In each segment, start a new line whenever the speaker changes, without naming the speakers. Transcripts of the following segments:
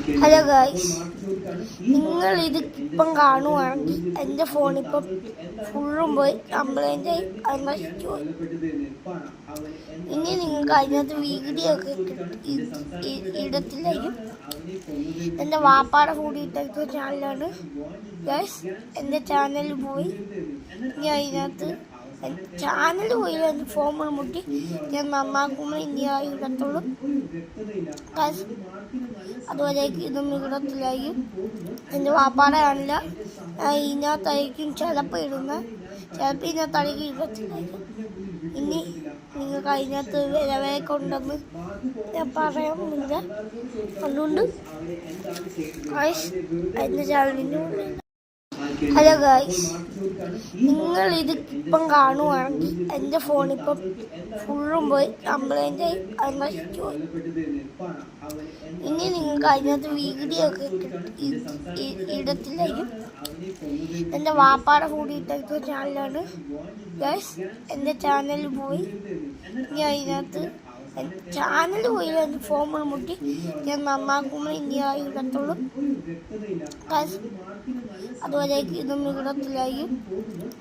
Hello guys, നിങ്ങൾ ഇത് ഇപ്പം കാണുവാണെങ്കിൽ എൻ്റെ ഫോണിപ്പം ഫുള്ളും പോയി കംപ്ലൈൻ്റ് ആയി നശിച്ചു പോയി. ഇനി നിങ്ങൾക്ക് അതിനകത്ത് വീഡിയോ ഒക്കെ ഇടത്തില്ലായിരിക്കും. എൻ്റെ വാപ്പാടെ കൂടിയിട്ടൊക്കെ ചാനലാണ് ഗായ്സ്. എൻ്റെ ചാനലിൽ പോയി ഇനി അതിനകത്ത് ചാനൽ പോയി എൻ്റെ ഫോമിൽ മുട്ടി ഞാൻ നന്നാക്കുമ്പോൾ ഇനി ആ ഇടത്തുള്ളൂ. അതുവരേക്കും ഇതും ഇടത്തിലായിരിക്കും. എൻ്റെ വാപ്പാടെ കാണില്ല, ഇതിനകത്തായിരിക്കും ചിലപ്പോൾ ഇടുന്നത്, ചിലപ്പോൾ ഇതിനകത്തായിരിക്കും ഇടത്തിലായിരിക്കും. ഇനി നിങ്ങൾക്ക് അതിനകത്ത് വിലവേക്കെ ഉണ്ടെന്ന് ഞാൻ പറയുന്നില്ല. അതുകൊണ്ട് എൻ്റെ ചാനലിൻ്റെ ഹലോ ഗായ്സ്, നിങ്ങൾ ഇത് ഇപ്പം കാണുവാണെങ്കിൽ എൻ്റെ ഫോണിപ്പം ഫുള്ളും പോയി കംപ്ലൈൻ്റ് ആയി നശിച്ചു പോയി. ഇനി നിങ്ങൾക്ക് അതിനകത്ത് വീഡിയോ ഒക്കെ ഇടത്തില്ലായിരിക്കും. എൻ്റെ വാപ്പാടെ കൂടിയിട്ടൊക്കെ ചാനലാണ് ഗായ്സ്. എൻ്റെ ചാനലിൽ പോയി ഇനി അതിനകത്ത് ചാനൽ പോയി എൻ്റെ ഫോമിൽ മുട്ടി ഞാൻ നന്നാക്കുമ്പോൾ ഇനി ആ ഇടത്തുള്ളൂ. അതുവരേക്കും ഇതും ഇടത്തിലായിരിക്കും.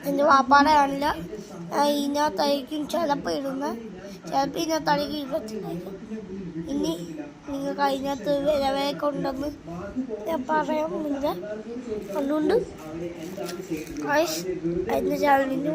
എൻ്റെ വാപ്പാടെ കാണില്ല, ഇതിനകത്തായിരിക്കും ചിലപ്പോൾ ഇടുന്നത്, ചിലപ്പോൾ ഇതിനകത്തായിരിക്കും ഇടത്തിലായിരിക്കും. ഇനി നിങ്ങൾക്ക് അതിനകത്ത് വിലവേക്കെ ഉണ്ടെന്ന് ഞാൻ പറയുന്നില്ല. അതുകൊണ്ട് എൻ്റെ ചാനലിൻ്റെ